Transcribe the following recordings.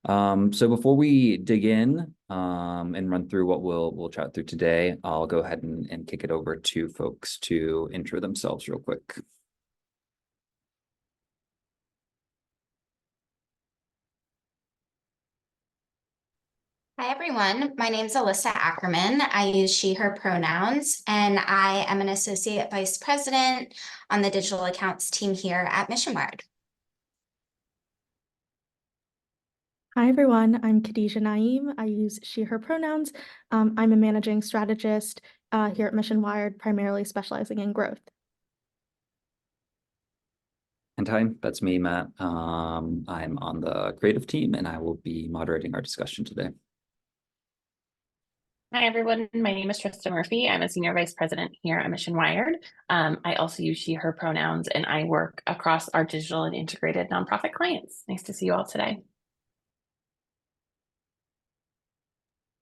So before we dig in and run through what we'll chat through today, I'll go ahead and kick it over to folks to intro themselves real quick. Hi, everyone. My name is Alyssa Ackerman. I use she, her pronouns, and I am an associate vice president on the digital accounts team here at Mission Wired. Hi, everyone. I'm Khadijah Naeem. I use she, her pronouns. I'm a managing strategist here at Mission Wired, primarily specializing in growth. And hi, that's me, Matt. I'm on the creative team and I will be moderating our discussion today. Hi, everyone. My name is Trista Murphy. I'm a senior vice president here at Mission Wired. I also use she, her pronouns, and I work across our digital and integrated nonprofit clients. Nice to see you all today.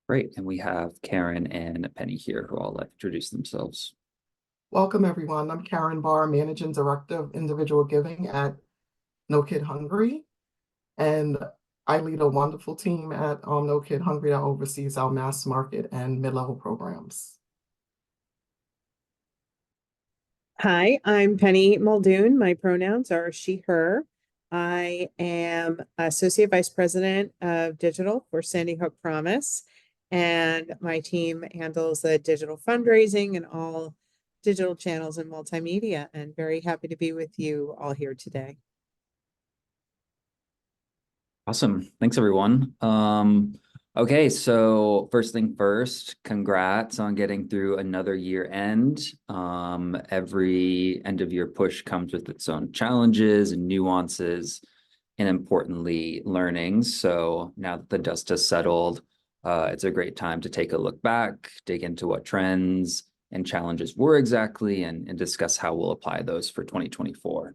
Great. And we have Karen and Penny here who all like introduce themselves. Welcome, everyone. I'm Karen Barr, Managing Director of Individual Giving at No Kid Hungry. And I lead a wonderful team at No Kid Hungry that oversees our mass market and mid-level programs. Hi, I'm Penny Muldoon. My pronouns are she, her. I am Associate Vice President of Digital for Sandy Hook Promise, and my team handles the digital fundraising and all digital channels and multimedia, and very happy to be with you all here today. Awesome. Thanks, everyone. Okay, so first thing first, congrats on getting through another year end. Every end of year push comes with its own challenges and nuances, and importantly, learnings. So now that the dust has settled, it's a great time to take a look back, dig into what trends and challenges were exactly, and discuss how we'll apply those for 2024.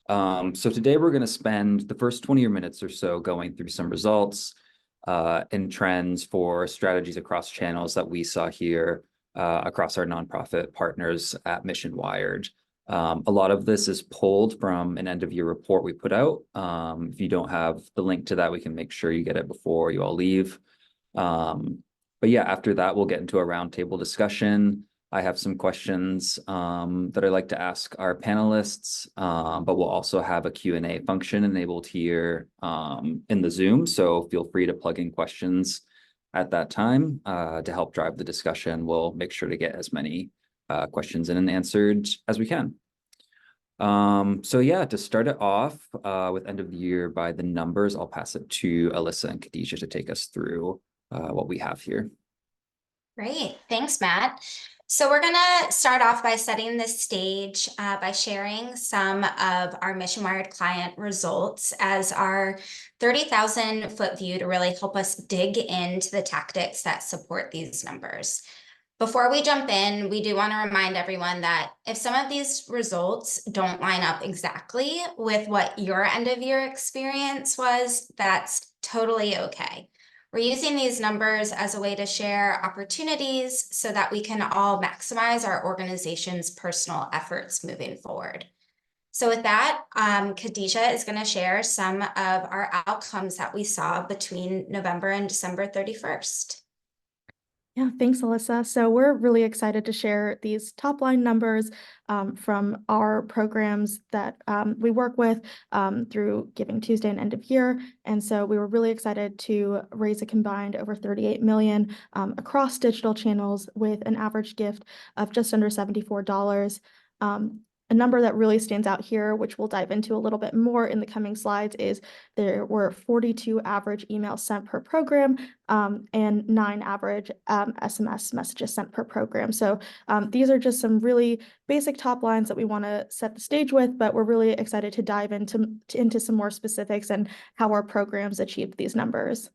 So today we're going to spend the first 20 minutes or so going through some results and trends for strategies across channels that we saw here across our nonprofit partners at Mission Wired. A lot of this is pulled from an end of year report we put out. If you don't have the link to that, we can make sure you get it before you all leave. But yeah, after that, we'll get into a roundtable discussion. I have some questions that I'd like to ask our panelists, but we'll also have a Q&A function enabled here in the Zoom. So feel free to plug in questions at that time to help drive the discussion. We'll make sure to get as many questions in and answered as we can. So yeah, to start it off with end of the year by the numbers, I'll pass it to Alyssa and Khadijah to take us through what we have here. Great. Thanks, Matt. So we're going to start off by setting the stage by sharing some of our Mission Wired client results as our 30,000 foot view to really help us dig into the tactics that support these numbers. Before we jump in, we do want to remind everyone that if some of these results don't line up exactly with what your end of year experience was, that's totally okay. We're using these numbers as a way to share opportunities so that we can all maximize our organization's personal efforts moving forward. So with that, Khadijah is going to share some of our outcomes that we saw between November and December 31st. Yeah, thanks, Alyssa. So we're really excited to share these top line numbers from our programs that we work with through Giving Tuesday and end of year. And so we were really excited to raise a combined over 38 million across digital channels with an average gift of just under $74. A number that really stands out here, which we'll dive into a little bit more in the coming slides, is there were 42 average emails sent per program and 9 average SMS messages sent per program. So these are just some really basic top lines that we want to set the stage with, but we're really excited to dive into some more specifics and how our programs achieved these numbers.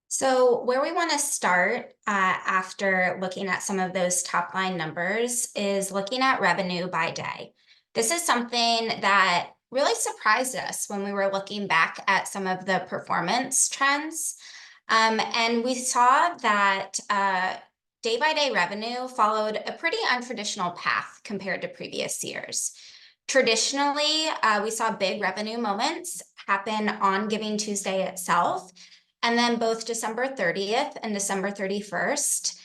So where we want to start after looking at some of those top line numbers is looking at revenue by day. This is something that really surprised us when we were looking back at some of the performance trends. And we saw that day-by-day revenue followed a pretty untraditional path compared to previous years. Traditionally, we saw big revenue moments happen on Giving Tuesday itself, and then both December 30th and December 31st.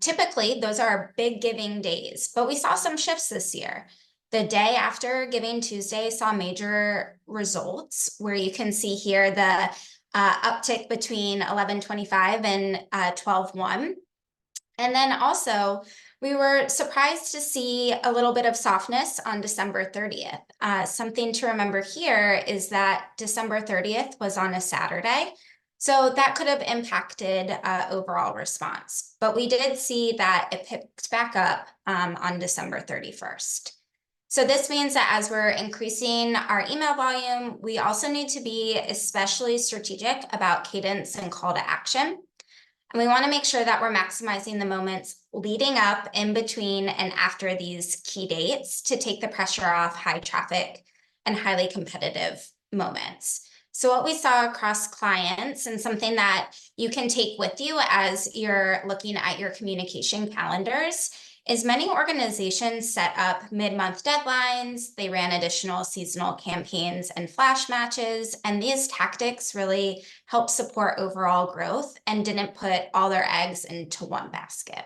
Typically, those are big giving days, but we saw some shifts this year. The day after Giving Tuesday saw major results, where you can see here the uptick between 11:25 and 12:01. And then also, we were surprised to see a little bit of softness on December 30th. Something to remember here is that December 30th was on a Saturday, so that could have impacted overall response. But we did see that it picked back up on December 31st. So this means that as we're increasing our email volume, we also need to be especially strategic about cadence and call to action. And we want to make sure that we're maximizing the moments leading up, in between, and after these key dates to take the pressure off high traffic and highly competitive moments. So what we saw across clients, and something that you can take with you as you're looking at your communication calendars, is many organizations set up mid-month deadlines. They ran additional seasonal campaigns and flash matches, and these tactics really help support overall growth and didn't put all their eggs into one basket.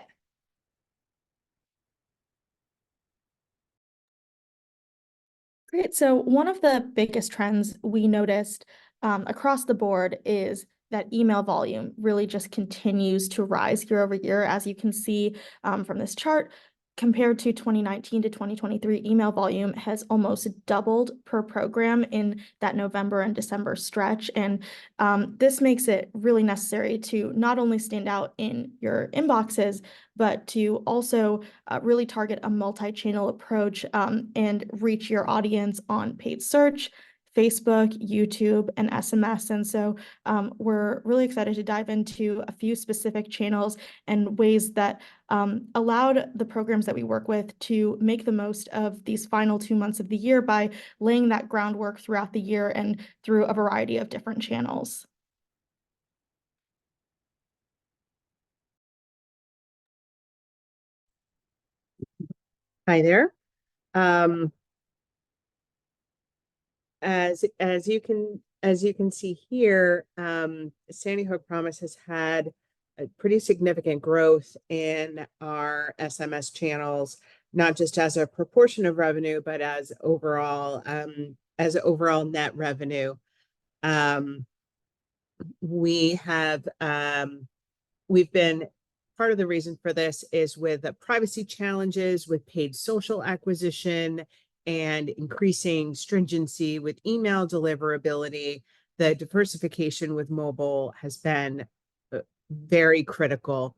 Great. So one of the biggest trends we noticed across the board is that email volume really just continues to rise year over year. As you can see from this chart, compared to 2019 to 2023, email volume has almost doubled per program in that November and December stretch. And this makes it really necessary to not only stand out in your inboxes, but to also really target a multi-channel approach and reach your audience on paid search, Facebook, YouTube, and SMS. And so we're really excited to dive into a few specific channels and ways that allowed the programs that we work with to make the most of these final 2 months of the year by laying that groundwork throughout the year and through a variety of different channels. Hi there. As you can see here, Sandy Hook Promise has had a pretty significant growth in our SMS channels, not just as a proportion of revenue, but as overall net revenue. We've been, part of the reason for this is with the privacy challenges with paid social acquisition and increasing stringency with email deliverability. The diversification with mobile has been very critical.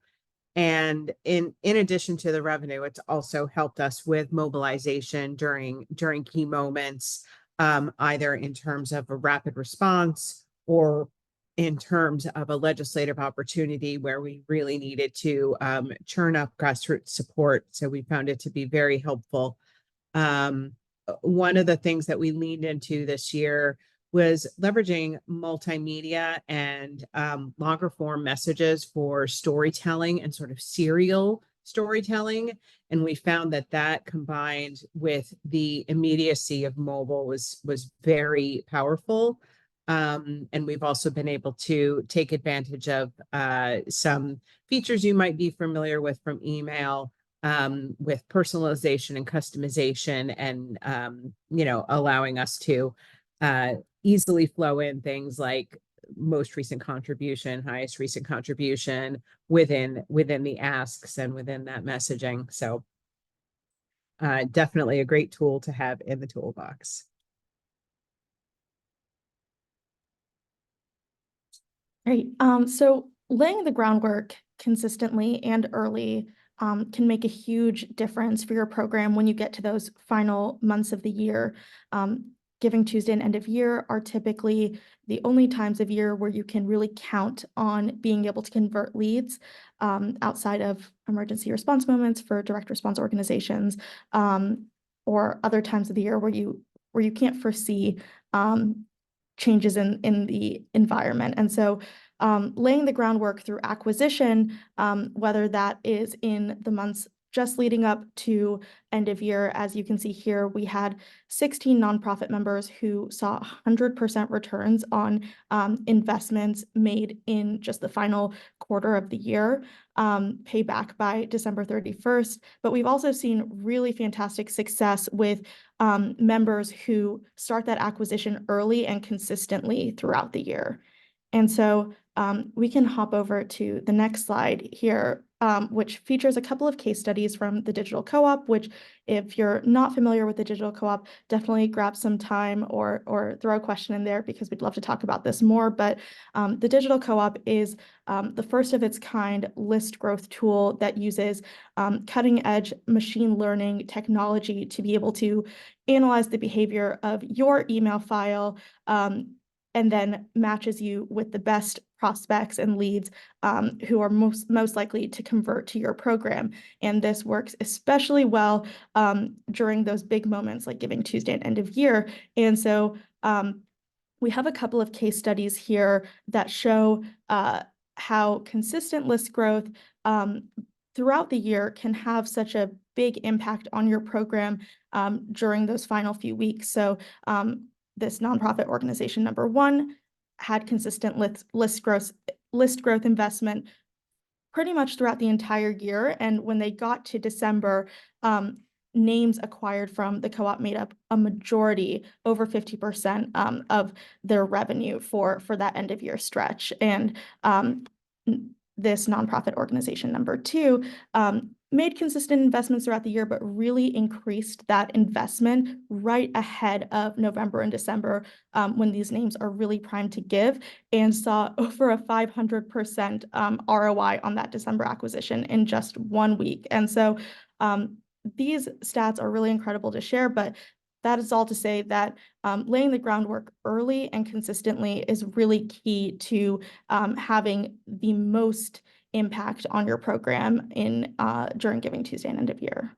And in addition to the revenue, it's also helped us with mobilization during key moments, either in terms of a rapid response or in terms of a legislative opportunity where we really needed to churn up grassroots support. So we found it to be very helpful. One of the things that we leaned into this year was leveraging multimedia and longer form messages for storytelling and sort of serial storytelling. And we found that combined with the immediacy of mobile was very powerful. And we've also been able to take advantage of some features you might be familiar with from email, with personalization and customization, and allowing us to easily flow in things like most recent contribution, highest recent contribution within the asks and within that messaging. So definitely a great tool to have in the toolbox. Great. So laying the groundwork consistently and early can make a huge difference for your program when you get to those final months of the year. Giving Tuesday and end of year are typically the only times of year where you can really count on being able to convert leads outside of emergency response moments for direct response organizations, or other times of the year where you can't foresee changes in the environment. And so laying the groundwork through acquisition, whether that is in the months just leading up to end of year, as you can see here, we had 16 nonprofit members who saw 100% returns on investments made in just the final quarter of the year, pay back by December 31st. But we've also seen really fantastic success with members who start that acquisition early and consistently throughout the year. And so we can hop over to the next slide here, which features a couple of case studies from the Digital Co-op, which if you're not familiar with the Digital Co-op, definitely grab some time or throw a question in there because we'd love to talk about this more. But the Digital Co-op is the first of its kind list growth tool that uses cutting edge machine learning technology to be able to analyze the behavior of your email file and then matches you with the best prospects and leads who are most likely to convert to your program. And this works especially well during those big moments like Giving Tuesday and end of year. And so we have a couple of case studies here that show how consistent list growth throughout the year can have such a big impact on your program during those final few weeks. So this nonprofit organization number one had consistent list growth investment pretty much throughout the entire year. And when they got to December, names acquired from the co-op made up a majority, over 50% of their revenue for that end of year stretch. And this nonprofit organization number two made consistent investments throughout the year, but really increased that investment right ahead of November and December when these names are really primed to give, and saw over a 500% ROI on that December acquisition in just 1 week. And so these stats are really incredible to share, but that is all to say that laying the groundwork early and consistently is really key to having the most impact on your program in during Giving Tuesday and end of year.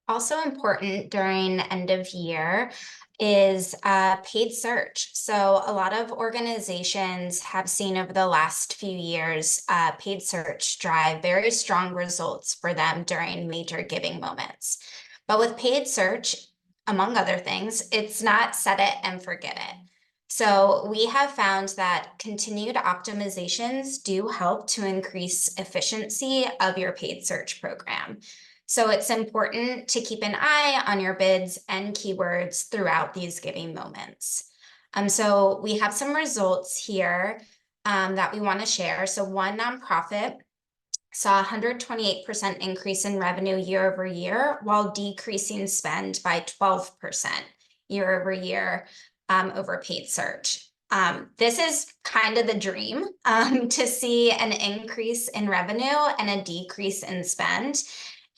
Also important during end of year is paid search. So a lot of organizations have seen over the last few years paid search drive very strong results for them during major giving moments. But with paid search, among other things, it's not set it and forget it. So we have found that continued optimizations do help to increase efficiency of your paid search program. So it's important to keep an eye on your bids and keywords throughout these giving moments. So we have some results here that we want to share. So one nonprofit saw a 128% increase in revenue year over year, while decreasing spend by 12% year over year over paid search. This is kind of the dream to see an increase in revenue and a decrease in spend.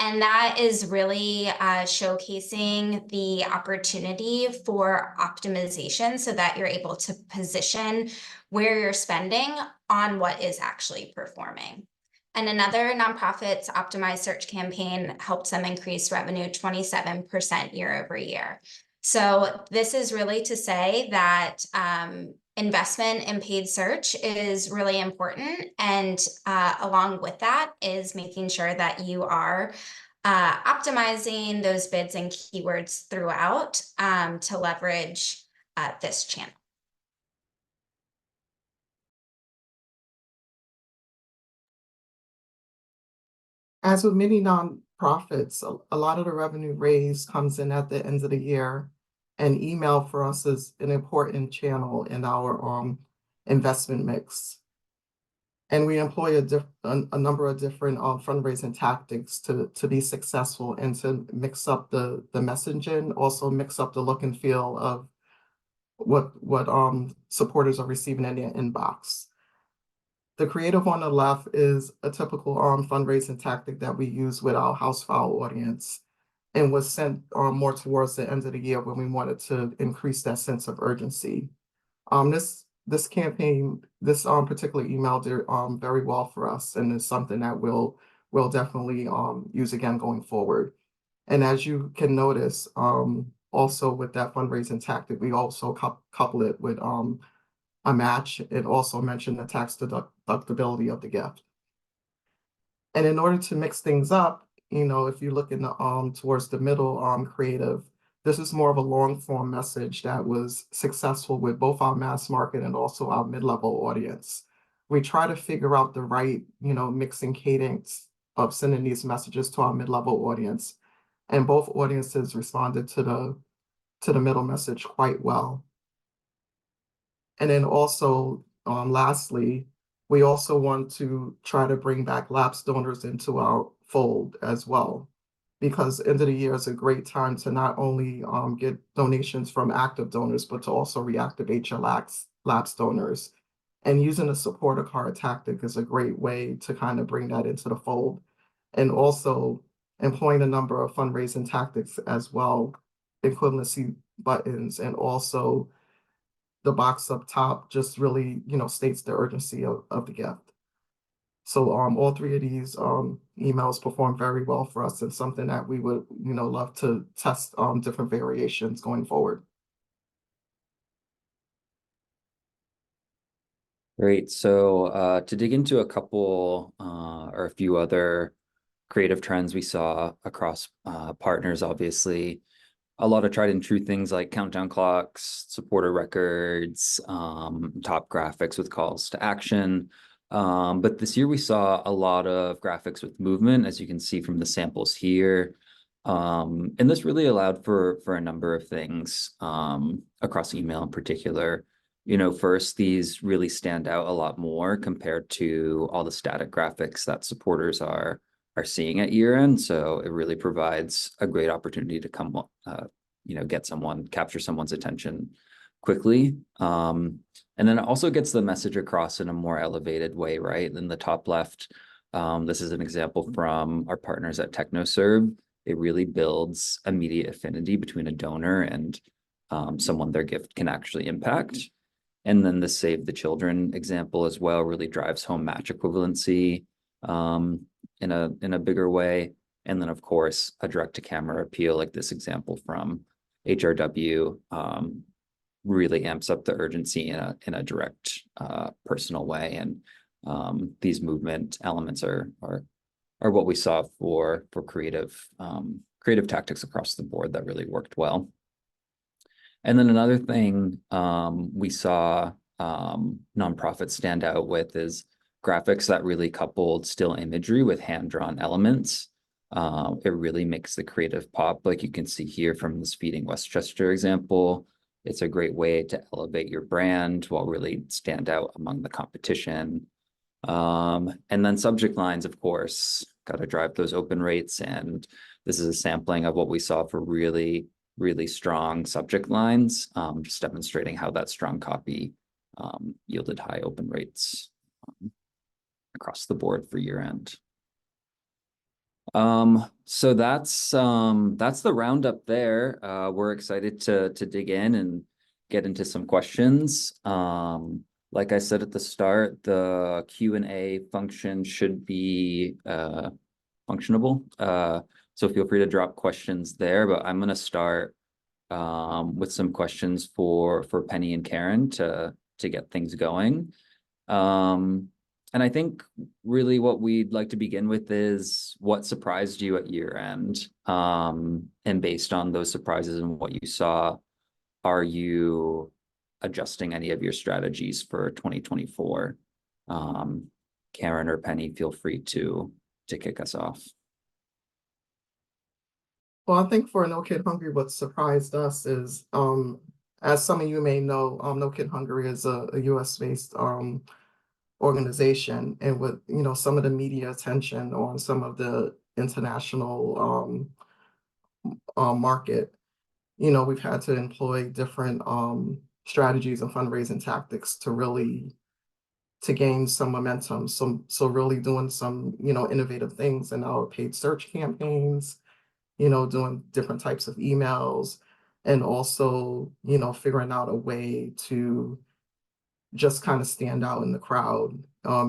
And that is really showcasing the opportunity for optimization so that you're able to position where you're spending on what is actually performing. And another nonprofit's optimized search campaign helped them increase revenue 27% year over year. So this is really to say that investment in paid search is really important. And along with that is making sure that you are optimizing those bids and keywords throughout to leverage this channel. As with many nonprofits, a lot of the revenue raised comes in at the end of the year, and email for us is an important channel in our investment mix. And we employ a number of different fundraising tactics to be successful and to mix up the messaging, also mix up the look and feel of what supporters are receiving in their inbox. The creative on the left is a typical fundraising tactic that we use with our house file audience, and was sent more towards the end of the year when we wanted to increase that sense of urgency. This campaign, this particular email did very well for us, and is something that we'll definitely use again going forward. And as you can notice, also with that fundraising tactic, we also couple it with a match. It also mentioned the tax deductibility of the gift. And in order to mix things up, if you look in the towards the middle creative, this is more of a long form message that was successful with both our mass market and also our mid-level audience. We try to figure out the right, mixing cadence of sending these messages to our mid-level audience. And both audiences responded to the middle message quite well. And then also, lastly, we also want to try to bring back lapsed donors into our fold as well, because end of the year is a great time to not only get donations from active donors, but to also reactivate your lapsed donors. And using a supporter card tactic is a great way to kind of bring that into the fold. And also employing a number of fundraising tactics as well, equivalency buttons, and also the box up top just really, states the urgency of the gift. So all three of these emails perform very well for us, and something that we would, love to test different variations going forward. Great. So to dig into a couple or a few other creative trends we saw across partners, obviously, a lot of tried and true things like countdown clocks, supporter records, top graphics with calls to action. But this year we saw a lot of graphics with movement, as you can see from the samples here. And this really allowed for a number of things across email in particular. First, these really stand out a lot more compared to all the static graphics that supporters are seeing at year end. So it really provides a great opportunity to capture someone's attention quickly. And then it also gets the message across in a more elevated way, right? In the top left, this is an example from our partners at TechnoServe. It really builds immediate affinity between a donor and someone their gift can actually impact. And then the Save the Children example as well really drives home match equivalency in a bigger way. And then, of course, a direct-to-camera appeal like this example from HRW really amps up the urgency in a direct, personal way. And these movement elements are what we saw for creative tactics across the board that really worked well. And then another thing we saw nonprofits stand out with is graphics that really coupled still imagery with hand-drawn elements. It really makes the creative pop, like you can see here from this Feeding Westchester example. It's a great way to elevate your brand while really stand out among the competition. And then subject lines, of course, got to drive those open rates. And this is a sampling of what we saw for really, really strong subject lines, just demonstrating how that strong copy yielded high open rates across the board for year end. So that's the roundup there. We're excited to dig in and get into some questions. Like I said at the start, the Q&A function should be functionable. So feel free to drop questions there, but I'm going to start with some questions for Penny and Karen to get things going. And I think really what we'd like to begin with is what surprised you at year end. And based on those surprises and what you saw, are you adjusting any of your strategies for 2024? Karen or Penny, feel free to kick us off. Well, I think for No Kid Hungry, what surprised us is, as some of you may know, No Kid Hungry is a US-based organization, and with some of the media attention on some of the international market, we've had to employ different strategies and fundraising tactics to gain some momentum. So really doing some innovative things in our paid search campaigns, doing different types of emails, and also figuring out a way to just kind of stand out in the crowd,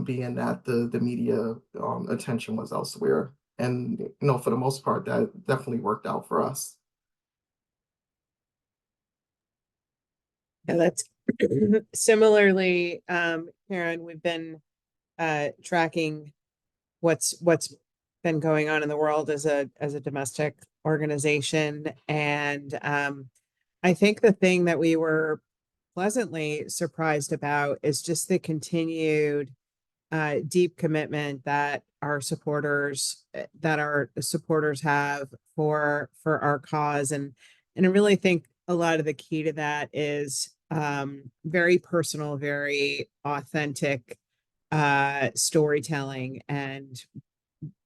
being that the media attention was elsewhere. And for the most part, that definitely worked out for us. Yeah, Similarly, Karen, we've been tracking what's been going on in the world as a domestic organization. And I think the thing that we were pleasantly surprised about is just the continued deep commitment that our supporters have for our cause. And I really think a lot of the key to that is very personal, very authentic storytelling, and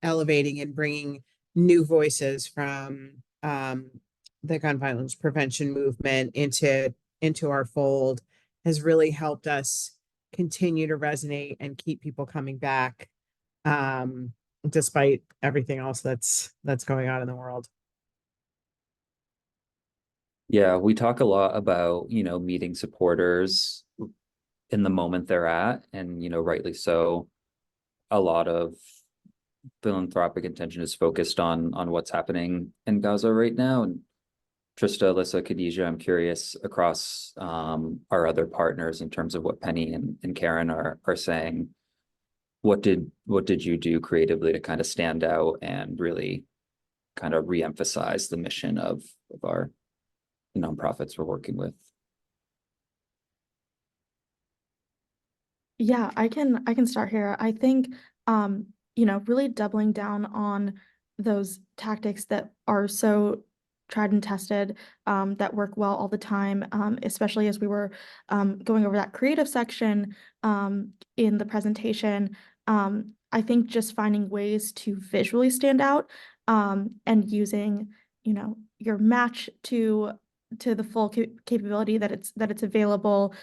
elevating and bringing new voices from the gun violence prevention movement into our fold has really helped us continue to resonate and keep people coming back, despite everything else that's going on in the world. Yeah, we talk a lot about, meeting supporters in the moment they're at, and, rightly so. A lot of philanthropic intention is focused on what's happening in Gaza right now. And Trista, Alyssa, Khadijah, I'm curious across our other partners in terms of what Penny and Karen are saying. What did you do creatively to kind of stand out and really kind of reemphasize the mission of our nonprofits we're working with? Yeah, I can start here. I think really doubling down on those tactics that are so tried and tested, that work well all the time, especially as we were going over that creative section in the presentation. I think just finding ways to visually stand out, and using, your match to the full capability that it's available,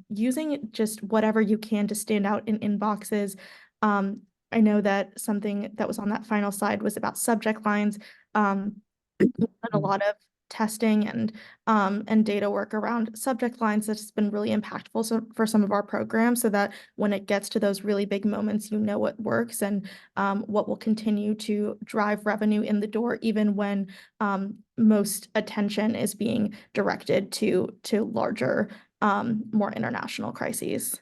using just whatever you can to stand out in inboxes. I know that something that was on that final slide was about subject lines. We've done a lot of testing and data work around subject lines that's been really impactful for some of our programs, so that when it gets to those really big moments, what works and what will continue to drive revenue in the door, even when most attention is being directed to larger, more international crises.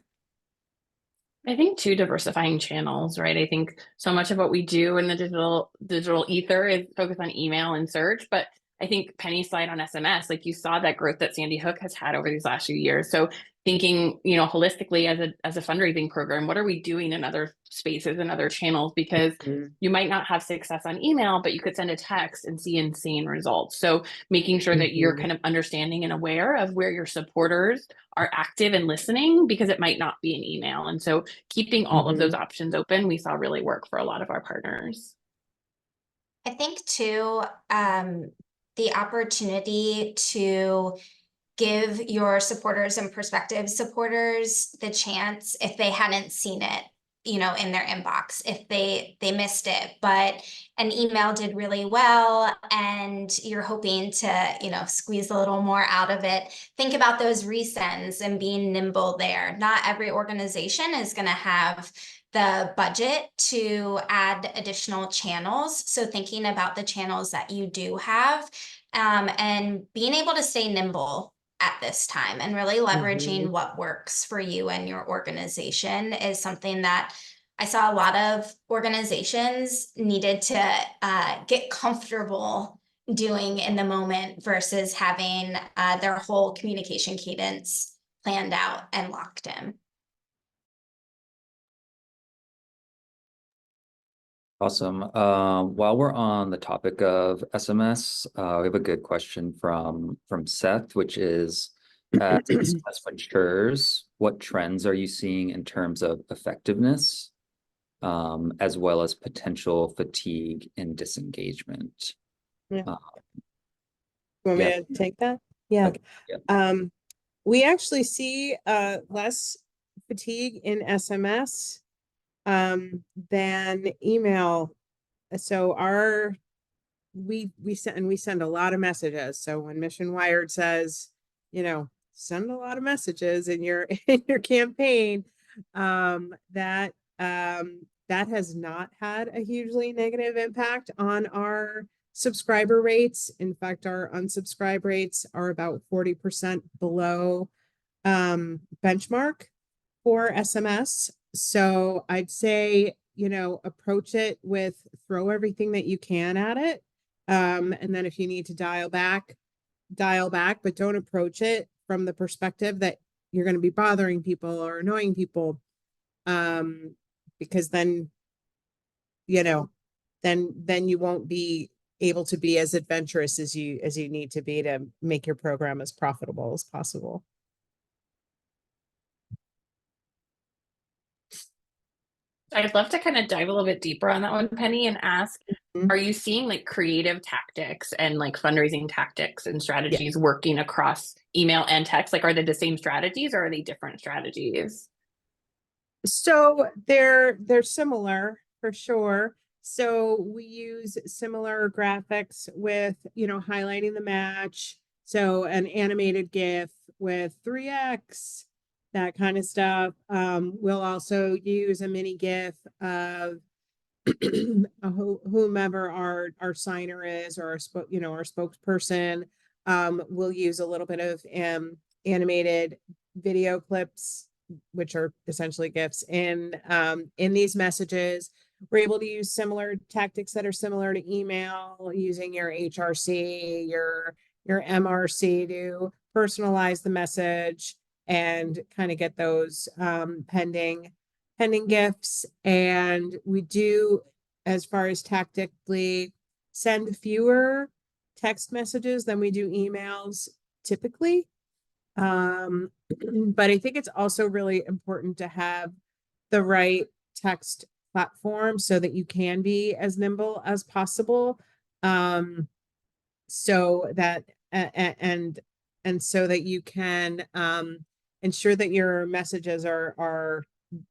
I think too, diversifying channels, right? I think so much of what we do in the digital ether is focused on email and search, but I think Penny's slide on SMS, like you saw that growth that Sandy Hook has had over these last few years. So thinking, holistically as a fundraising program, what are we doing in other spaces and other channels? Because you might not have success on email, but you could send a text and see insane results. So making sure that you're kind of understanding and aware of where your supporters are active and listening, because it might not be an email. And so keeping all of those options open, we saw really work for a lot of our partners. I think too, the opportunity to give your supporters and prospective supporters the chance, if they hadn't seen it, in their inbox, if they missed it, but an email did really well and you're hoping to, squeeze a little more out of it. Think about those resends and being nimble there. Not every organization is going to have the budget to add additional channels. So thinking about the channels that you do have, and being able to stay nimble at this time and really leveraging what works for you and your organization is something that I saw a lot of organizations needed to get comfortable doing in the moment versus having their whole communication cadence planned out and locked in. Awesome. While we're on the topic of SMS, we have a good question from Seth, which is, as SMS matures, what trends are you seeing in terms of effectiveness, as well as potential fatigue and disengagement? Yeah. You want me to take that? Yeah. Okay. Yeah. We actually see less fatigue in SMS than email. So we send a lot of messages. So when Mission Wired says, send a lot of messages in your campaign, that has not had a hugely negative impact on our subscriber rates. In fact, our unsubscribe rates are about 40% below benchmark for SMS. So I'd say, approach it with throw everything that you can at it. And then if you need to dial back, but don't approach it from the perspective that you're going to be bothering people or annoying people. Because then, then you won't be able to be as adventurous as you need to be to make your program as profitable as possible. I'd love to kind of dive a little bit deeper on that one, Penny, and ask, are you seeing like creative tactics and like fundraising tactics and strategies working across email and text? Like, are they the same strategies or are they different strategies? So they're similar for sure. So we use similar graphics with, highlighting the match. So an animated GIF with 3x, that kind of stuff. We'll also use a mini GIF of whomever our signer is, or our spokesperson. We'll use a little bit of animated video clips, which are essentially GIFs in these messages. We're able to use similar tactics that are similar to email, using your HRC, your MRC to personalize the message and kind of get those pending gifts. And we do, as far as tactically, send fewer text messages than we do emails typically. But I think it's also really important to have the right text platform so that you can be as nimble as possible. So that and so that you can ensure that your messages are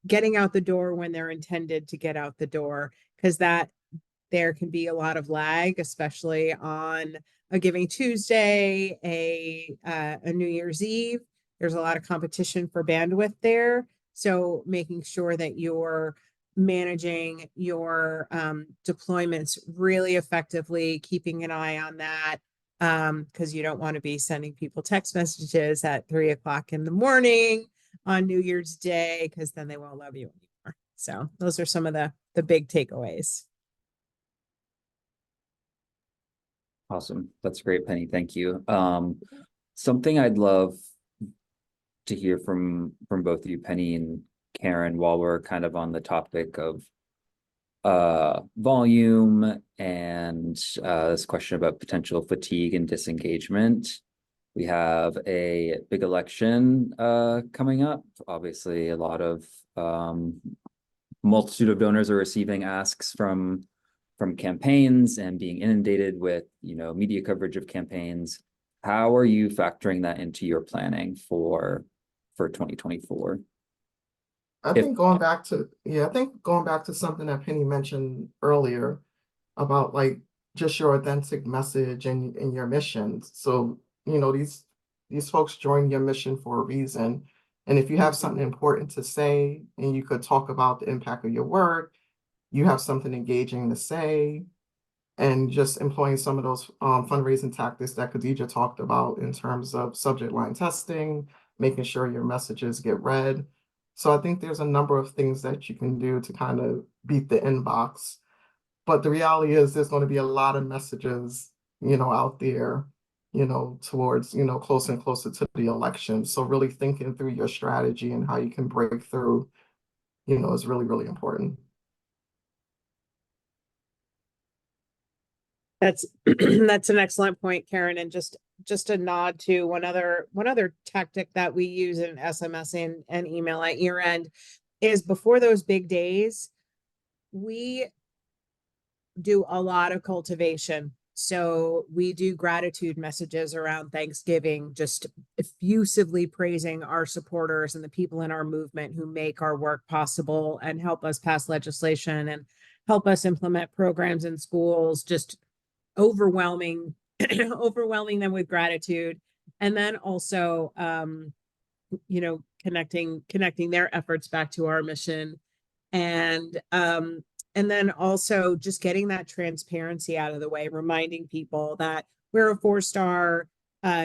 getting out the door when they're intended to get out the door, because there can be a lot of lag, especially on a Giving Tuesday, a New Year's Eve. There's a lot of competition for bandwidth there. So making sure that you're managing your deployments really effectively, keeping an eye on that, because you don't want to be sending people text messages at 3 o'clock in the morning on New Year's Day, because then they won't love you anymore. So those are some of the big takeaways. Awesome. That's great, Penny. Thank you. Something I'd love to hear from both of you, Penny and Karen, while we're kind of on the topic of volume and this question about potential fatigue and disengagement. We have a big election coming up. Obviously, a lot of multitude of donors are receiving asks from campaigns and being inundated with media coverage of campaigns. How are you factoring that into your planning for 2024? I think going back to something that Penny mentioned earlier about like just your authentic message and your mission. So, these folks join your mission for a reason. And if you have something important to say and you could talk about the impact of your work, you have something engaging to say, and just employing some of those fundraising tactics that Khadija talked about in terms of subject line testing, making sure your messages get read. So I think there's a number of things that you can do to kind of beat the inbox. But the reality is there's going to be a lot of messages, out there, towards, closer and closer to the election. So really thinking through your strategy and how you can break through, is really, really important. That's that's an excellent point, Karen. And just a nod to one other tactic that we use in SMS and email at year end is before those big days, we do a lot of cultivation. So we do gratitude messages around Thanksgiving, just effusively praising our supporters and the people in our movement who make our work possible and help us pass legislation and help us implement programs in schools, just overwhelming them with gratitude. And then also connecting their efforts back to our mission. And then also just getting that transparency out of the way, reminding people that we're a 4-star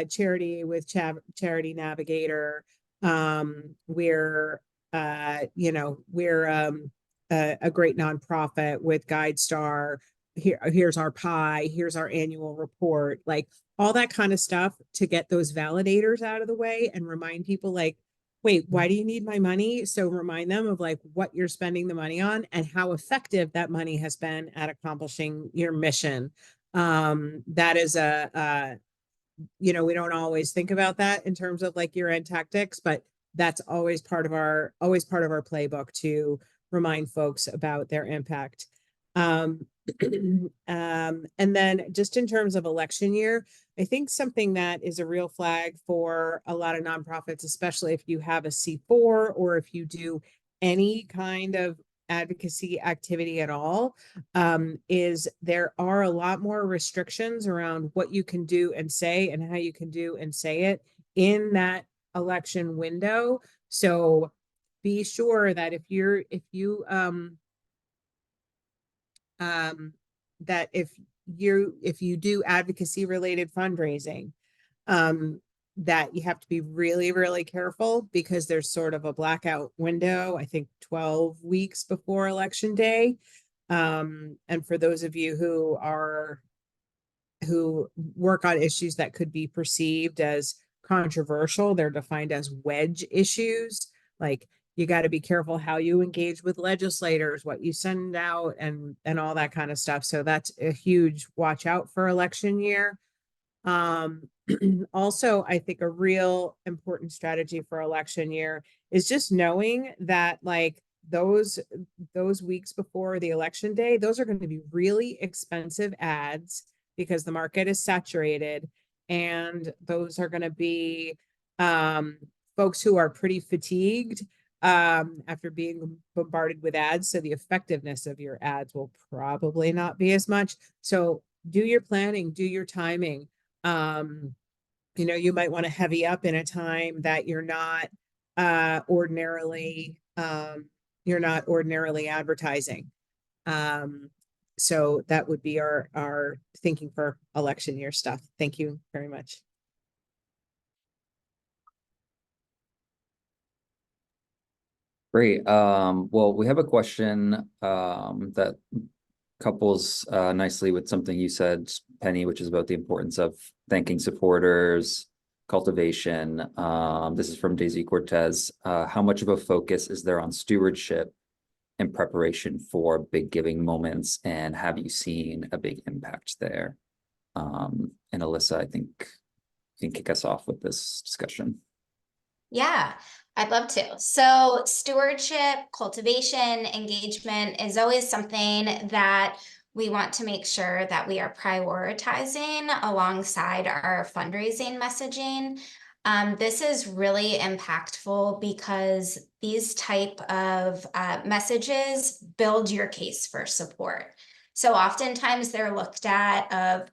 charity with Charity Navigator. We're we're a great nonprofit with GuideStar. Here's our pie, here's our annual report, like all that kind of stuff to get those validators out of the way and remind people like, wait, why do you need my money? So remind them of like what you're spending the money on and how effective that money has been at accomplishing your mission. That is we don't always think about that in terms of like year-end tactics, but that's always part of our playbook to remind folks about their impact. And then just in terms of election year, I think something that is a real flag for a lot of nonprofits, especially if you have a C4 or if you do any kind of advocacy activity at all, is there are a lot more restrictions around what you can do and say and how you can do and say it in that election window. So be sure that if you do advocacy related fundraising, that you have to be really, really careful because there's sort of a blackout window, I think 12 weeks before election day. And for those of you who work on issues that could be perceived as controversial, they're defined as wedge issues. Like you got to be careful how you engage with legislators, what you send out and all that kind of stuff. So that's a huge watch out for election year. Also, I think a real important strategy for election year is just knowing that like those weeks before the election day, those are going to be really expensive ads because the market is saturated, and those are going to be folks who are pretty fatigued after being bombarded with ads. So the effectiveness of your ads will probably not be as much. So do your planning, do your timing. You might want to heavy up in a time that you're not ordinarily advertising. So that would be our thinking for election year stuff. Thank you very much. Great. Well, we have a question that couples nicely with something you said, Penny, which is about the importance of thanking supporters, cultivation. This is from Daisy Cortez. How much of a focus is there on stewardship in preparation for big giving moments, and have you seen a big impact there? And Alyssa, I think you can kick us off with this discussion. Yeah, I'd love to. So stewardship, cultivation, engagement is always something that we want to make sure that we are prioritizing alongside our fundraising messaging. This is really impactful because these type of messages build your case for support. So oftentimes they're looked at of,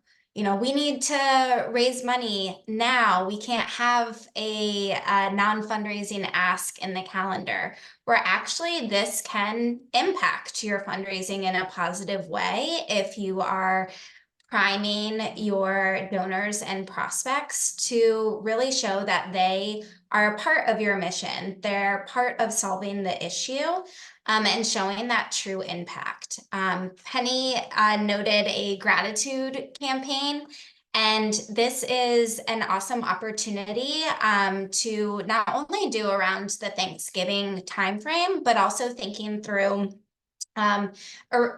we need to raise money now. We can't have a non-fundraising ask in the calendar, where actually this can impact your fundraising in a positive way if you are priming your donors and prospects to really show that they are a part of your mission. They're part of solving the issue. And showing that true impact. Penny noted a gratitude campaign, and this is an awesome opportunity to not only do around the Thanksgiving timeframe, but also thinking through a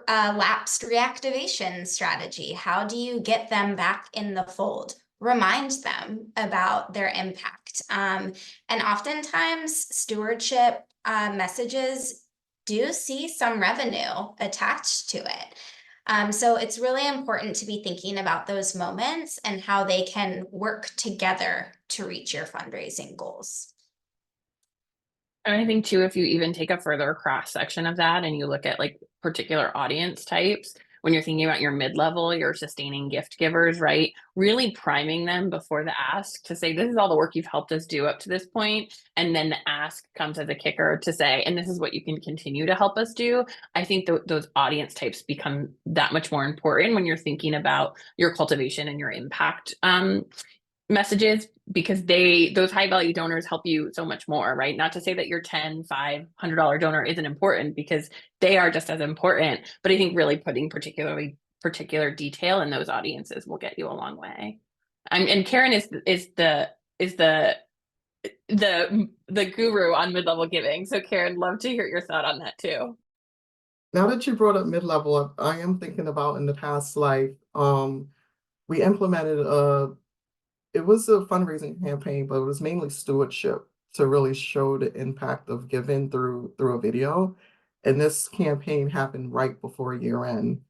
lapsed reactivation strategy. How do you get them back in the fold? Remind them about their impact. And oftentimes stewardship messages do see some revenue attached to it. So it's really important to be thinking about those moments and how they can work together to reach your fundraising goals. And I think too, if you even take a further cross section of that and you look at like particular audience types, when you're thinking about your mid-level, your sustaining gift givers, right? Really priming them before the ask to say, this is all the work you've helped us do up to this point. And then the ask comes as a kicker to say, and this is what you can continue to help us do. I think those audience types become that much more important when you're thinking about your cultivation and your impact messages, because those high value donors help you so much more, right? Not to say that your $10, $5, $100 donor isn't important, because they are just as important. But I think really putting particular detail in those audiences will get you a long way. And Karen is the guru on mid-level giving. So Karen, love to hear your thought on that too. Now that you brought up mid-level, I am thinking about in the past life, we implemented it was a fundraising campaign, but it was mainly stewardship to really show the impact of giving through a video. And this campaign happened right before year end.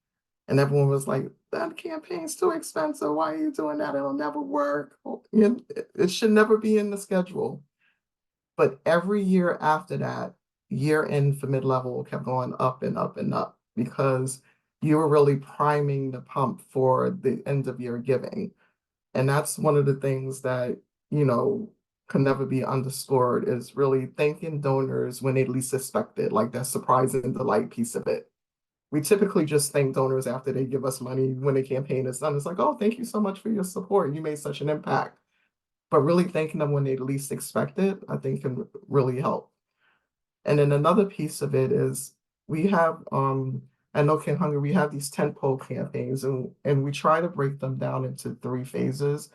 And everyone was like, that campaign's too expensive. Why are you doing that? It'll never work. It should never be in the schedule. But every year after that, year end for mid-level kept going up and up and up, because you were really priming the pump for the end of year giving. And that's one of the things that, can never be underscored, is really thanking donors when they least expect it, like that surprise and delight piece of it. We typically just thank donors after they give us money when the campaign is done. It's like, oh, thank you so much for your support. You made such an impact. But really thanking them when they least expect it, I think can really help. And then another piece of it is we have, at No Kid Hungry, we have these tentpole campaigns, and we try to break them down into 3 phases.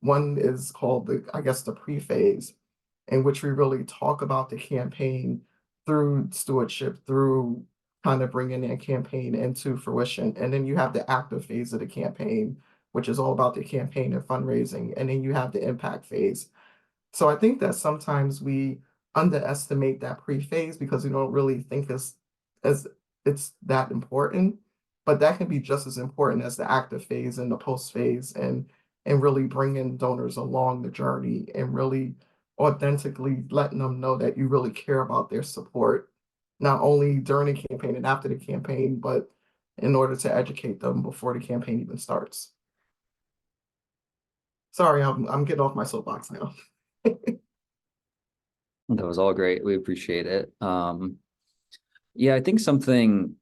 One is called the pre-phase, in which we really talk about the campaign through stewardship, through kind of bringing the campaign into fruition. And then you have the active phase of the campaign, which is all about the campaign and fundraising. And then you have the impact phase. So I think that sometimes we underestimate that pre-phase because we don't really think as it's that important, but that can be just as important as the active phase and the post phase, and really bringing donors along the journey and really authentically letting them know that you really care about their support, not only during the campaign and after the campaign, but in order to educate them before the campaign even starts. Sorry, I'm getting off my soapbox now. That was all great. We appreciate it. Yeah, I think something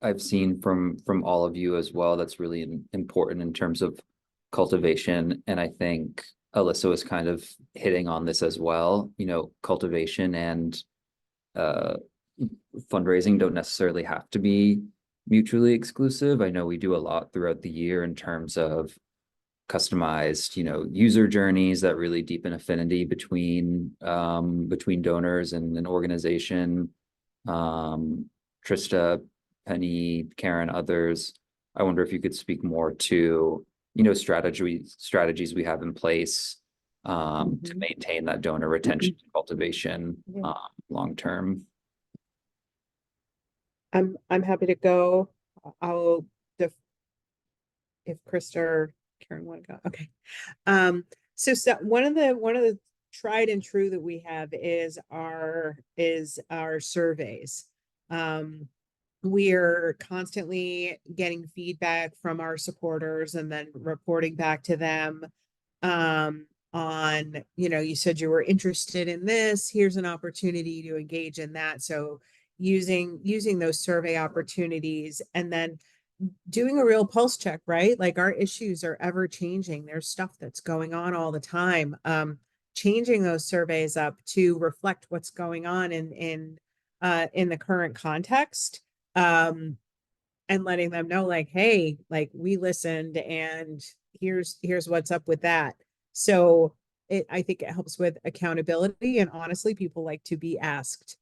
I've seen from all of you as well that's really important in terms of cultivation, and I think Alyssa was kind of hitting on this as well. Cultivation and fundraising don't necessarily have to be mutually exclusive. I know we do a lot throughout the year in terms of customized, user journeys that really deepen affinity between donors and an organization. Trista, Penny, Karen, others. I wonder if you could speak more to, strategies we have in place to maintain that donor retention and cultivation long term. I'm happy to go. I'll if Krista or Karen want to go. Okay. So one of the tried and true that we have is our surveys. We're constantly getting feedback from our supporters and then reporting back to them on, you said you were interested in this, here's an opportunity to engage in that. So using those survey opportunities and then doing a real pulse check, right? Like our issues are ever changing. There's stuff that's going on all the time. Changing those surveys up to reflect what's going on in the current context, and letting them know, like, hey, like we listened, and here's what's up with that. So I think it helps with accountability, and honestly, people like to be asked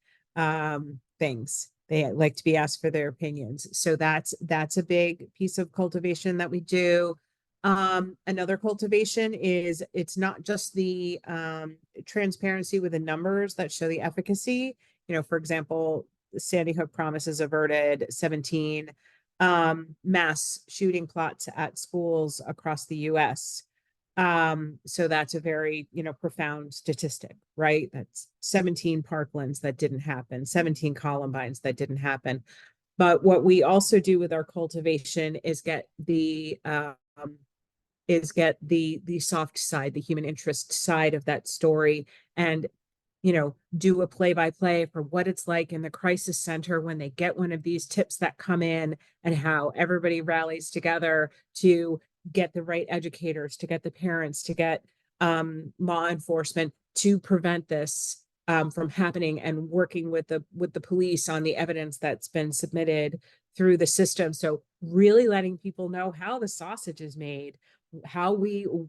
things. They like to be asked for their opinions. So that's a big piece of cultivation that we do. Another cultivation is it's not just the transparency with the numbers that show the efficacy. For example, Sandy Hook promises averted 17 mass shooting plots at schools across the US. So that's a very, profound statistic, right? That's 17 Parklands that didn't happen, 17 Columbines that didn't happen. But what we also do with our cultivation is get the soft side, the human interest side of that story, and do a play-by-play for what it's like in the crisis center when they get one of these tips that come in, and how everybody rallies together to get the right educators, to get the parents, to get law enforcement to prevent this from happening, and working with the police on the evidence that's been submitted through the system. So really letting people know how the sausage is made,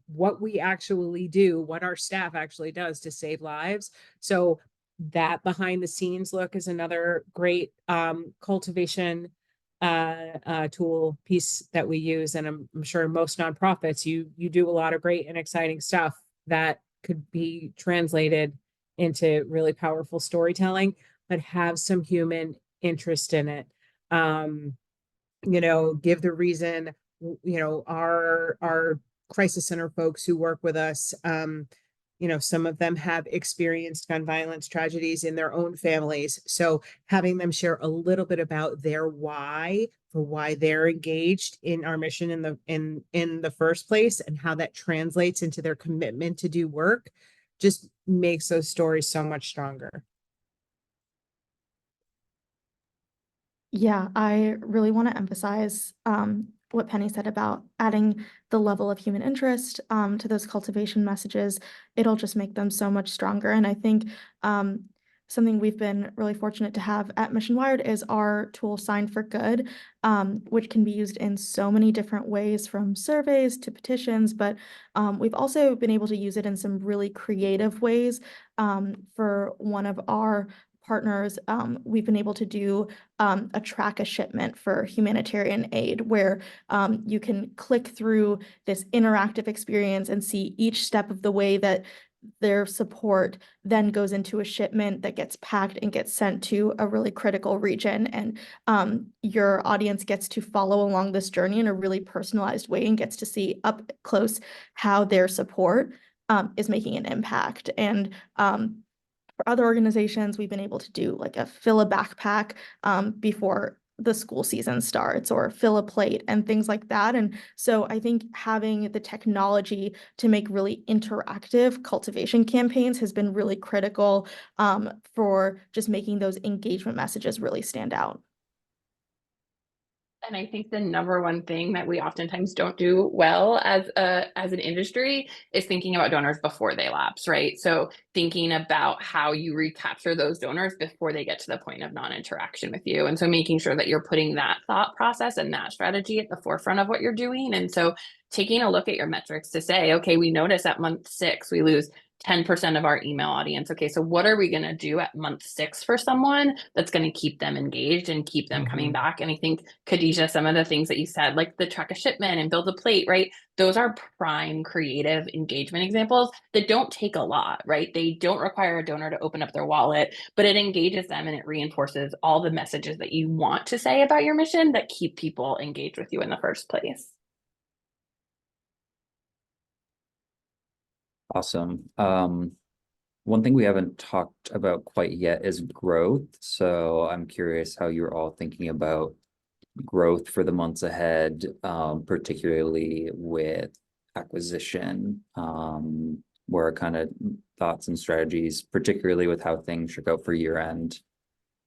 what we actually do, what our staff actually does to save lives. So that behind the scenes look is another great cultivation tool piece that we use. And I'm sure most nonprofits, you do a lot of great and exciting stuff that could be translated into really powerful storytelling, but have some human interest in it. Give the reason, our crisis center folks who work with us, some of them have experienced gun violence tragedies in their own families. So having them share a little bit about their why, for why they're engaged in our mission in the first place, and how that translates into their commitment to do work, just makes those stories so much stronger. Yeah, I really want to emphasize what Penny said about adding the level of human interest to those cultivation messages. It'll just make them so much stronger. And I think something we've been really fortunate to have at Mission Wired is our tool Sign for Good, which can be used in so many different ways, from surveys to petitions. But we've also been able to use it in some really creative ways. For one of our partners, we've been able to do a track a shipment for humanitarian aid, where you can click through this interactive experience and see each step of the way that their support then goes into a shipment that gets packed and gets sent to a really critical region. And your audience gets to follow along this journey in a really personalized way and gets to see up close how their support is making an impact. And for other organizations, we've been able to do like fill a backpack before the school season starts, or fill a plate and things like that. And so I think having the technology to make really interactive cultivation campaigns has been really critical for just making those engagement messages really stand out. And I think the number one thing that we oftentimes don't do well as an industry is thinking about donors before they lapse, right? So thinking about how you recapture those donors before they get to the point of non-interaction with you. And so making sure that you're putting that thought process and that strategy at the forefront of what you're doing. And so taking a look at your metrics to say, okay, we notice at month 6, we lose 10% of our email audience. Okay, so what are we going to do at month 6 for someone that's going to keep them engaged and keep them coming back? And I think, Khadijah, some of the things that you said, like the track a shipment and build a plate, right? Those are prime creative engagement examples that don't take a lot, right? They don't require a donor to open up their wallet, but it engages them and it reinforces all the messages that you want to say about your mission that keep people engaged with you in the first place. Awesome. One thing we haven't talked about quite yet is growth. So I'm curious how you're all thinking about growth for the months ahead, particularly with acquisition. What are kind of thoughts and strategies, particularly with how things should go for year end?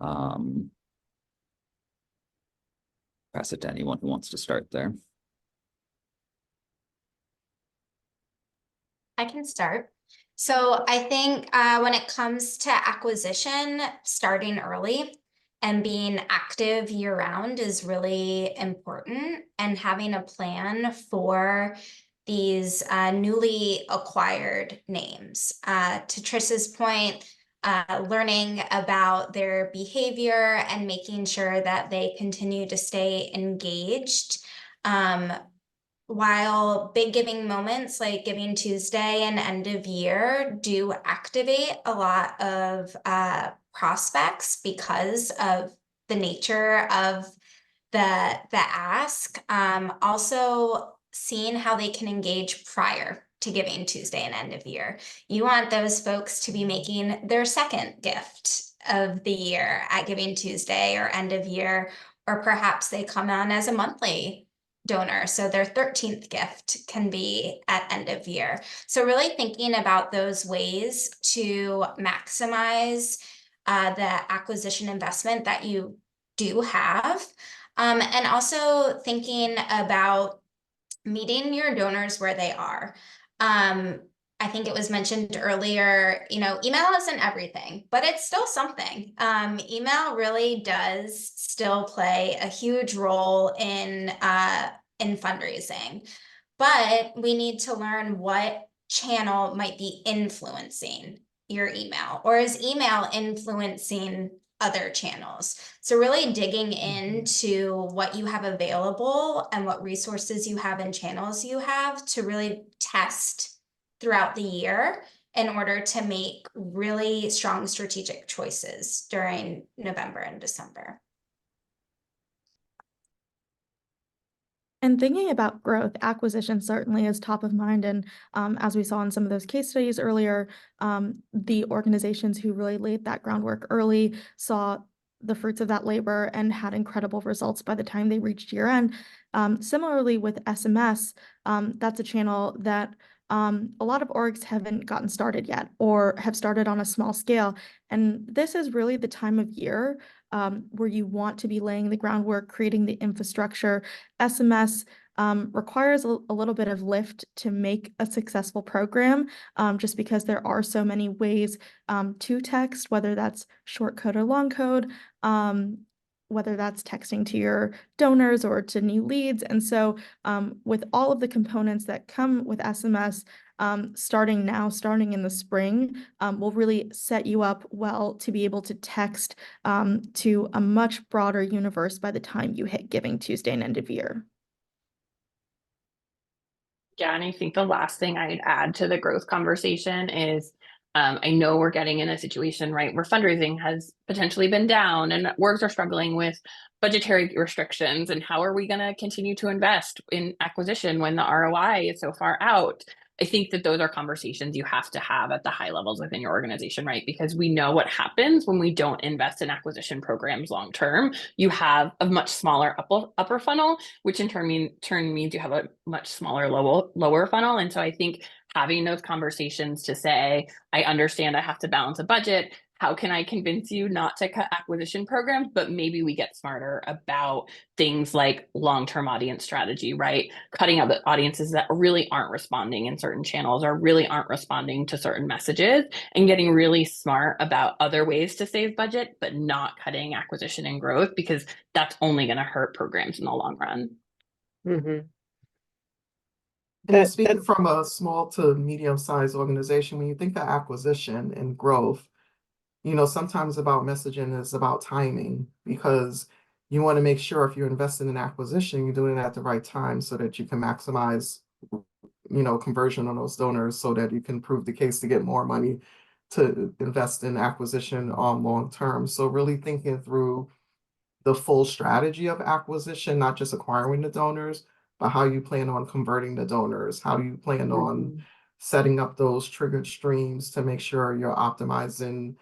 Pass it to anyone who wants to start there. I can start. So I think when it comes to acquisition, starting early and being active year round is really important, and having a plan for these newly acquired names. To Trish's point, learning about their behavior and making sure that they continue to stay engaged. While big giving moments like Giving Tuesday and end of year do activate a lot of prospects because of the nature of the ask, also seeing how they can engage prior to Giving Tuesday and end of year. You want those folks to be making their second gift of the year at Giving Tuesday or end of year, or perhaps they come on as a monthly donor, so their 13th gift can be at end of year. So really thinking about those ways to maximize the acquisition investment that you do have, and also thinking about meeting your donors where they are. I think it was mentioned earlier, email isn't everything, but it's still something. Email really does still play a huge role in fundraising, but we need to learn what channel might be influencing your email, or is email influencing other channels? So really digging into what you have available and what resources you have and channels you have to really test throughout the year in order to make really strong strategic choices during November and December. And thinking about growth, acquisition certainly is top of mind. And as we saw in some of those case studies earlier, the organizations who really laid that groundwork early saw the fruits of that labor and had incredible results by the time they reached year end. Similarly with SMS, that's a channel that a lot of orgs haven't gotten started yet or have started on a small scale. And this is really the time of year where you want to be laying the groundwork, creating the infrastructure. SMS requires a little bit of lift to make a successful program, just because there are so many ways to text, whether that's short code or long code, whether that's texting to your donors or to new leads. And so with all of the components that come with SMS, starting in the spring, will really set you up well to be able to text to a much broader universe by the time you hit Giving Tuesday and end of year. Yeah, and I think the last thing I'd add to the growth conversation is I know we're getting in a situation, right, where fundraising has potentially been down and orgs are struggling with budgetary restrictions. And how are we going to continue to invest in acquisition when the ROI is so far out? I think that those are conversations you have to have at the high levels within your organization, right? Because we know what happens when we don't invest in acquisition programs long term. You have a much smaller upper funnel, which in turn means you have a much smaller lower funnel. And so I think having those conversations to say, I understand I have to balance a budget. How can I convince you not to cut acquisition programs? But maybe we get smarter about things like long-term audience strategy, right? Cutting out the audiences that really aren't responding in certain channels or really aren't responding to certain messages, and getting really smart about other ways to save budget, but not cutting acquisition and growth, because that's only going to hurt programs in the long run. Mm-hmm. And speaking from a small to medium-sized organization, when you think of acquisition and growth, sometimes about messaging is about timing, because you want to make sure if you're investing in acquisition, you're doing it at the right time so that you can maximize, conversion on those donors so that you can prove the case to get more money to invest in acquisition on long term. So really thinking through the full strategy of acquisition, not just acquiring the donors, but how you plan on converting the donors. How do you plan on setting up those triggered streams to make sure you're optimizing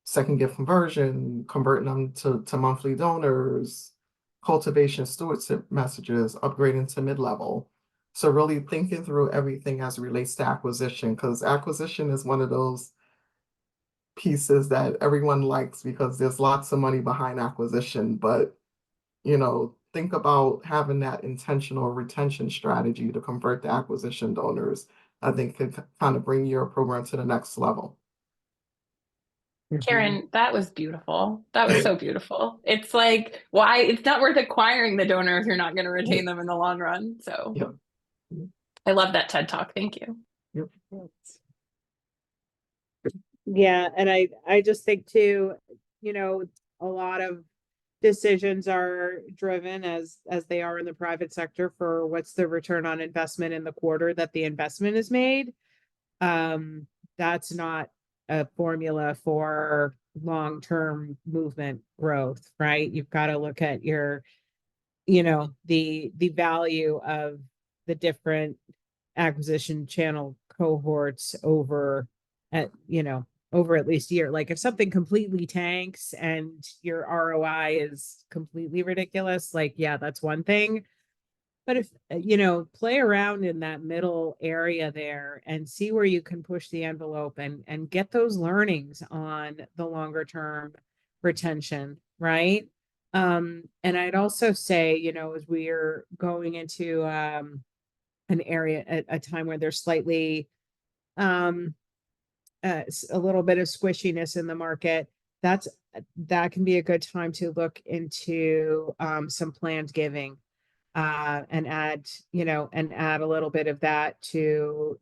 second gift conversion, converting them to monthly donors, cultivation, stewardship messages, upgrading to mid-level. So really thinking through everything as it relates to acquisition, because acquisition is one of those pieces that everyone likes because there's lots of money behind acquisition. But, think about having that intentional retention strategy to convert the acquisition donors. I think could kind of bring your program to the next level. Karen, that was beautiful. That was so beautiful. It's like, why it's not worth acquiring the donor if you're not going to retain them in the long run. So I love that TED Talk. Thank you. Yeah, and I just think too, a lot of decisions are driven as they are in the private sector for what's the return on investment in the quarter that the investment is made. That's not a formula for long-term movement growth, right? You've got to look at your, the value of the different acquisition channel cohorts over at least a year. Like if something completely tanks and your ROI is completely ridiculous, like, yeah, that's one thing. But if, play around in that middle area there and see where you can push the envelope and get those learnings on the longer term retention, right? And I'd also say, as we're going into an area at a time where there's slightly a little bit of squishiness in the market, that can be a good time to look into some planned giving and add a little bit of that to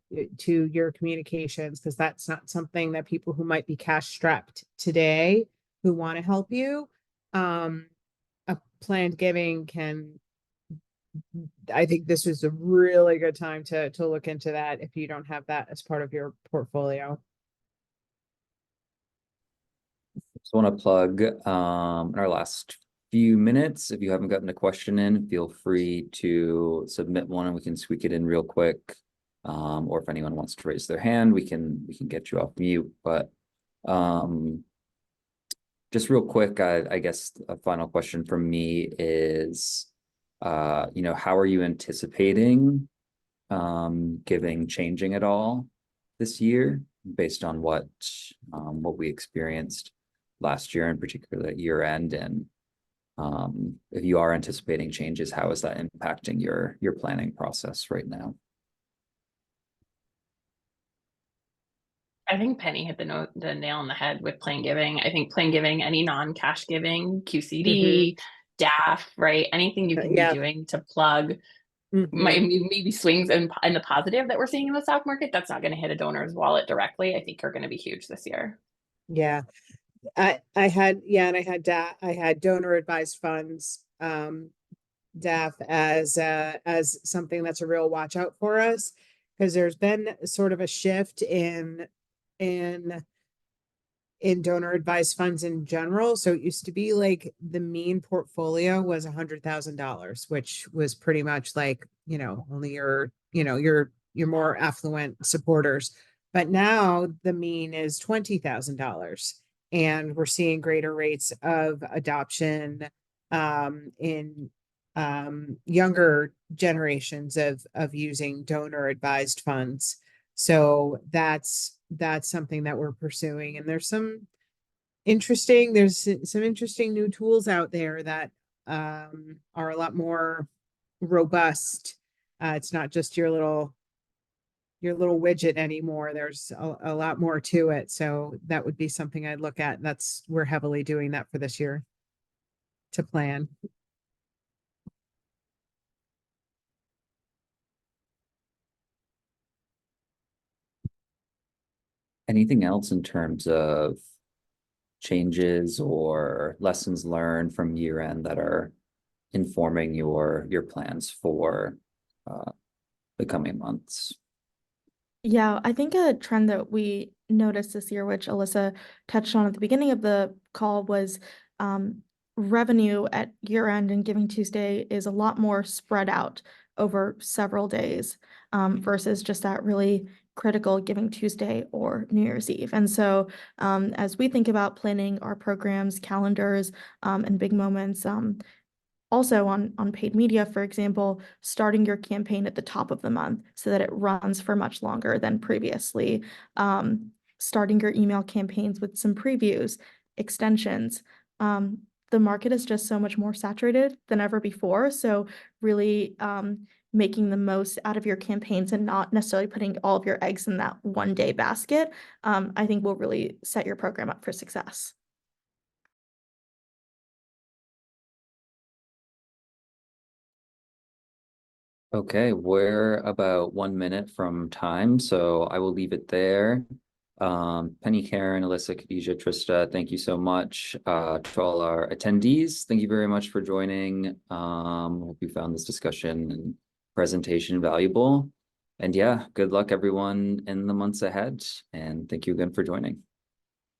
your communications, because that's not something that people who might be cash strapped today who want to help you, a planned giving can. I think this is a really good time to look into that if you don't have that as part of your portfolio. Just want to plug in our last few minutes. If you haven't gotten a question in, feel free to submit one and we can squeak it in real quick. Or if anyone wants to raise their hand, we can get you off mute. But just real quick, I guess a final question from me is, how are you anticipating giving changing at all this year based on what we experienced last year, in particular at year end? And if you are anticipating changes, how is that impacting your planning process right now? I think Penny hit the nail on the head with plain giving. I think plain giving, any non-cash giving, QCD, DAF, right? Anything you can be doing to plug maybe swings in the positive that we're seeing in the stock market, that's not going to hit a donor's wallet directly, I think are going to be huge this year. Yeah. I had donor advised funds, DAF as something that's a real watch out for us, because there's been sort of a shift in donor advised funds in general. So it used to be like the mean portfolio was $100,000, which was pretty much like, only your more affluent supporters. But now the mean is $20,000. And we're seeing greater rates of adoption in younger generations of using donor advised funds. So that's something that we're pursuing. And there's some interesting new tools out there that are a lot more robust. It's not just your little widget anymore. There's a lot more to it. So that would be something I'd look at. We're heavily doing that for this year to plan. Anything else in terms of changes or lessons learned from year end that are informing your plans for the coming months? Yeah, I think a trend that we noticed this year, which Alyssa touched on at the beginning of the call, was revenue at year end and Giving Tuesday is a lot more spread out over several days versus just that really critical Giving Tuesday or New Year's Eve. And so as we think about planning our programs, calendars, and big moments, also on paid media, for example, starting your campaign at the top of the month so that it runs for much longer than previously. Starting your email campaigns with some previews, extensions. The market is just so much more saturated than ever before. So really making the most out of your campaigns and not necessarily putting all of your eggs in that one day basket, I think will really set your program up for success. Okay, we're about 1 minute from time, so I will leave it there. Penny, Karen, Alyssa, Khadijah, Trista, thank you so much. To all our attendees, thank you very much for joining. Hope you found this discussion and presentation valuable. And yeah, good luck everyone in the months ahead. And thank you again for joining.